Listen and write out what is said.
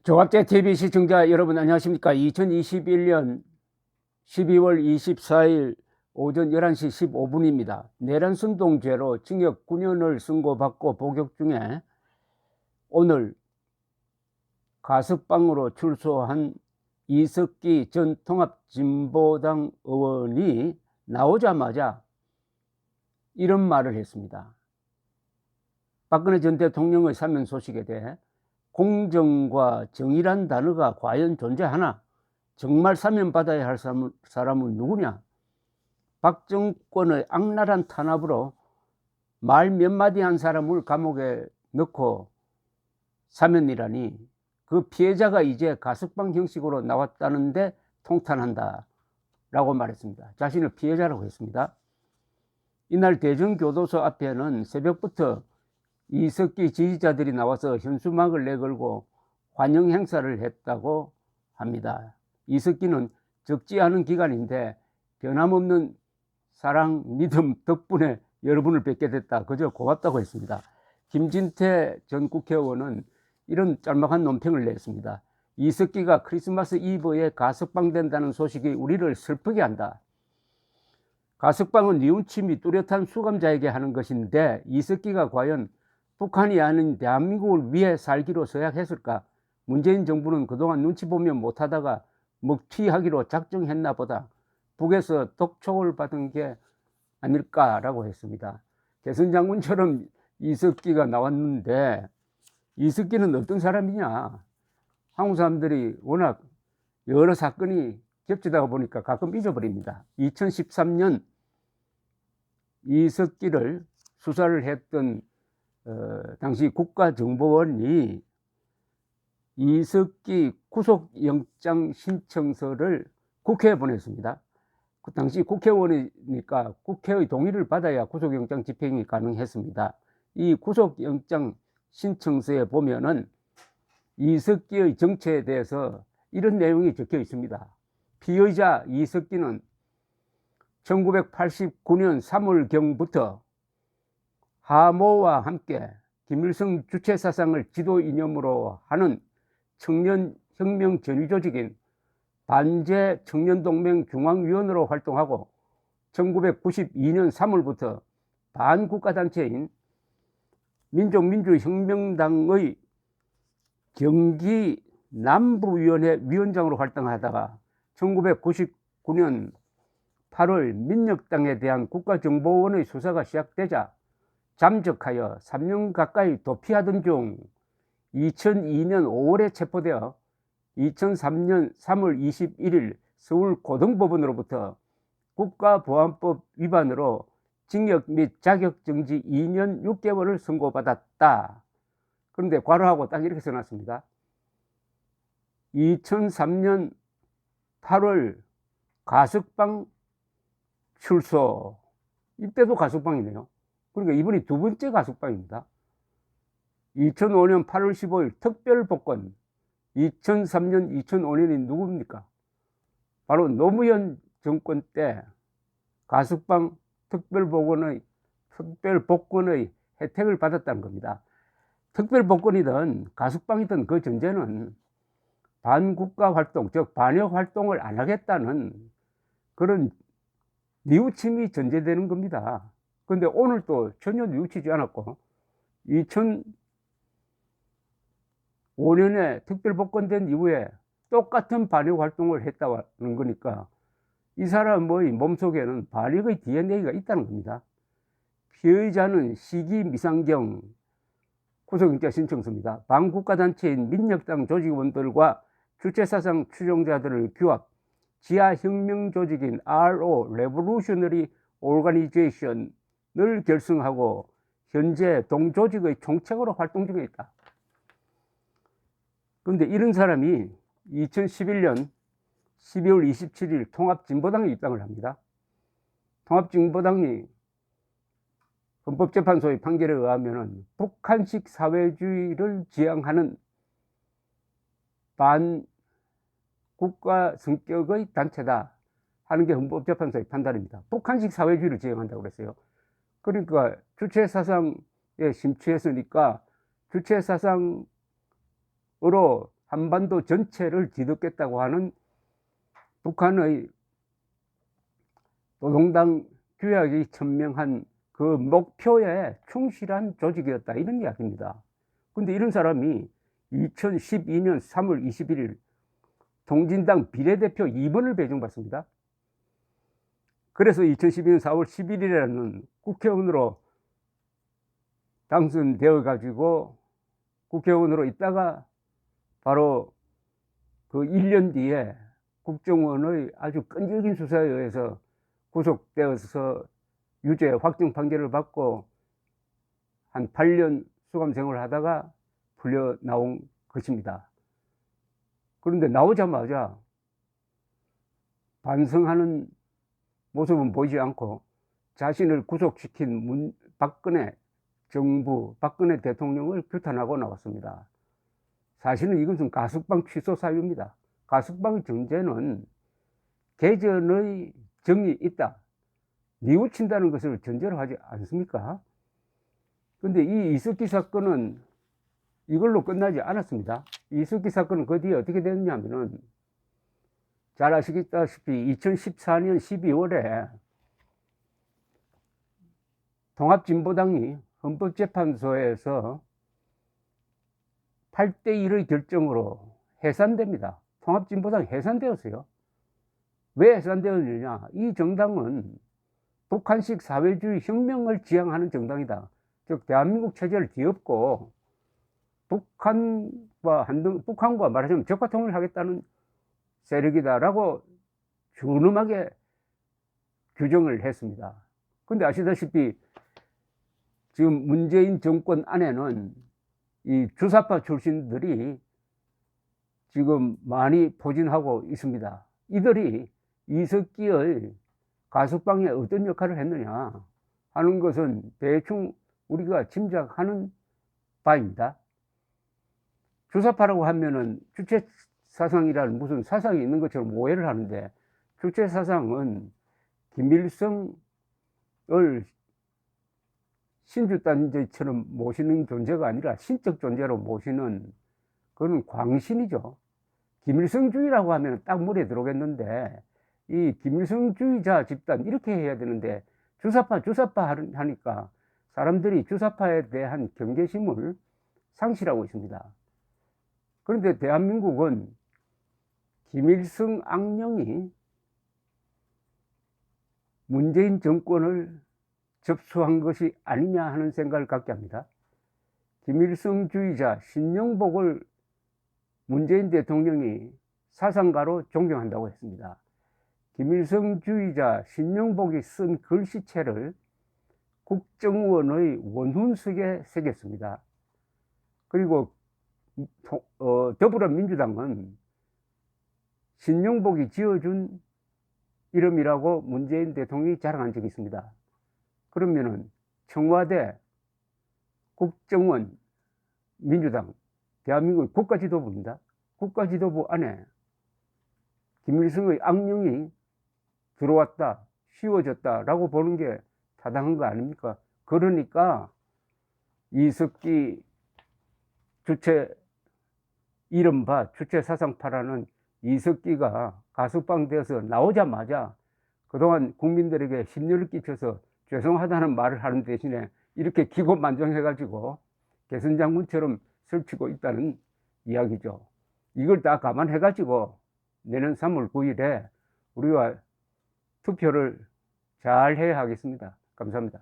조갑제 TV 시청자 여러분 안녕하십니까? 2021년 12월 24일 오전 11시 15분입니다. 내란순동죄로 징역 9년을 선고받고 복역 중에 오늘 가석방으로 출소한 이석기 전 통합진보당 의원이 나오자마자 이런 말을 했습니다. 박근혜 전 대통령의 사면 소식에 대해 공정과 정의란 단어가 과연 존재하나? 정말 사면받아야 할 사람은 누구냐? 박 정권의 악랄한 탄압으로 말 몇 마디 한 사람을 감옥에 넣고 사면이라니, 그 피해자가 이제 가석방 형식으로 나왔다는데 통탄한다 라고 말했습니다. 자신을 피해자라고 했습니다. 이날 대전교도소 앞에는 새벽부터 이석기 지지자들이 나와서 현수막을 내걸고 환영 행사를 했다고 합니다. 이석기는 적지 않은 기간인데 변함없는 사랑, 믿음 덕분에 여러분을 뵙게 됐다. 그저 고맙다고 했습니다. 김진태 전 국회의원은 이런 짤막한 논평을 냈습니다. 이석기가 크리스마스 이브에 가석방된다는 소식이 우리를 슬프게 한다. 가석방은 뉘우침이 뚜렷한 수감자에게 하는 것인데 이석기가 과연 북한이 아닌 대한민국을 위해 살기로 서약했을까? 문재인 정부는 그동안 눈치 보면 못하다가 먹튀하기로 작정했나 보다. 북에서 독촉을 받은 게 아닐까라고 했습니다. 개선 장군처럼 이석기가 나왔는데, 이석기는 어떤 사람이냐? 한국 사람들이 워낙 여러 사건이 겹치다가 보니까 가끔 잊어버립니다. 2013년 이석기를 수사를 했던 당시 국가정보원이 이석기 구속영장 신청서를 국회에 보냈습니다. 그 당시 국회의원이니까 국회의 동의를 받아야 구속영장 집행이 가능했습니다. 이 구속영장 신청서에 보면은 이석기의 정체에 대해서 이런 내용이 적혀 있습니다. 피의자 이석기는 1989년 3월경부터 하모와 함께 김일성 주체사상을 지도 이념으로 하는 청년혁명 전위조직인 반제청년동맹 중앙위원으로 활동하고 1992년 3월부터 반국가단체인 민족민주혁명당의 경기 남부위원회 위원장으로 활동하다가 1999년 8월 민혁당에 대한 국가정보원의 수사가 시작되자 잠적하여 3년 가까이 도피하던 중 2002년 5월에 체포되어 2003년 3월 21일 서울 고등법원으로부터 국가보안법 위반으로 징역 및 자격정지 2년 6개월을 선고받았다. 그런데 괄호하고 딱 이렇게 써놨습니다. 2003년 8월 가석방 출소. 이때도 가석방이네요. 그러니까 이번이 두 번째 가석방입니다. 2005년 8월 15일 특별복권. 2003년, 2005년이 누굽니까? 바로 노무현 정권 때 가석방 특별복권의 혜택을 받았다는 겁니다. 특별복권이든 가석방이든 그 전제는 반국가 활동, 즉 반역 활동을 안 하겠다는 그런 뉘우침이 전제되는 겁니다. 그런데 오늘 또 전혀 뉘우치지 않았고 2005년에 특별복권된 이후에 똑같은 반역 활동을 했다는 거니까 이 사람의 몸속에는 반역의 DNA가 있다는 겁니다. 피의자는 시기미상경 구속영장 신청서입니다. 반국가단체인 민혁당 조직원들과 주체사상 추종자들을 규합, 지하혁명조직인 RO Revolutionary Organization을 결성하고 현재 동조직의 총책으로 활동 중에 있다. 그런데 이런 사람이 2011년 12월 27일 통합진보당에 입당을 합니다. 통합진보당이 헌법재판소의 판결에 의하면 북한식 사회주의를 지향하는 반국가 성격의 단체다 하는 게 헌법재판소의 판단입니다. 북한식 사회주의를 지향한다고 그랬어요. 그러니까 주체사상에 심취했으니까 주체사상으로 한반도 전체를 뒤덮겠다고 하는 북한의 노동당 규약이 천명한 그 목표에 충실한 조직이었다, 이런 이야기입니다. 근데 이런 사람이 2012년 3월 21일 통진당 비례대표 2번을 배정받습니다. 그래서 2012년 4월 11일에는 국회의원으로 당선되어 가지고 국회의원으로 있다가 바로 그 1년 뒤에 국정원의 아주 끈질긴 수사에 의해서 구속되어서 유죄 확정 판결을 받고 한 8년 수감 생활을 하다가 풀려 나온 것입니다. 그런데 나오자마자 반성하는 모습은 보이지 않고 자신을 구속시킨 박근혜 정부, 박근혜 대통령을 규탄하고 나왔습니다. 사실은 이것은 가석방 취소 사유입니다. 가석방의 전제는 개전의 정이 있다, 뉘우친다는 것을 전제로 하지 않습니까? 근데 이 이석기 사건은 이걸로 끝나지 않았습니다. 이석기 사건은 그 뒤에 어떻게 됐냐면은, 잘 아시다시피 2014년 12월에 통합진보당이 헌법재판소에서 8대1의 결정으로 해산됩니다. 통합진보당이 해산되었어요. 왜 해산되었느냐? 이 정당은 북한식 사회주의 혁명을 지향하는 정당이다. 즉 대한민국 체제를 뒤엎고 북한과 말하자면 적화통일을 하겠다는 세력이다라고 준엄하게 규정을 했습니다. 근데 아시다시피 지금 문재인 정권 안에는 이 주사파 출신들이 지금 많이 포진하고 있습니다. 이들이 이석기의 가석방에 어떤 역할을 했느냐 하는 것은 대충 우리가 짐작하는 바입니다. 주사파라고 하면은 주체 사상이라는 무슨 사상이 있는 것처럼 오해를 하는데, 주체 사상은 김일성을 신주단제처럼 모시는 존재가 아니라 신적 존재로 모시는 그런 광신이죠. 김일성주의라고 하면 딱 물에 들어오겠는데, 이 김일성주의자 집단 이렇게 해야 되는데 주사파 하니까 사람들이 주사파에 대한 경계심을 상실하고 있습니다. 그런데 대한민국은 김일성 악령이 문재인 정권을 접수한 것이 아니냐 하는 생각을 갖게 합니다. 김일성주의자 신영복을 문재인 대통령이 사상가로 존경한다고 했습니다. 김일성주의자 신영복이 쓴 글씨체를 국정원의 원훈석에 새겼습니다. 그리고 더불어민주당은 신영복이 지어준 이름이라고 문재인 대통령이 자랑한 적이 있습니다. 그러면은 청와대, 국정원, 민주당, 대한민국 국가지도부입니다. 국가지도부 안에 김일성의 악령이 들어왔다, 씌워졌다라고 보는 게 타당한 거 아닙니까? 그러니까 이석기 주체, 이른바 주체 사상파라는 이석기가 가석방되어서 나오자마자 그동안 국민들에게 심려를 끼쳐서 죄송하다는 말을 하는 대신에 이렇게 기고만장해가지고 개선장군처럼 설치고 있다는 이야기죠. 이걸 다 감안해가지고 내년 3월 9일에 우리가 투표를 잘 해야 하겠습니다. 감사합니다.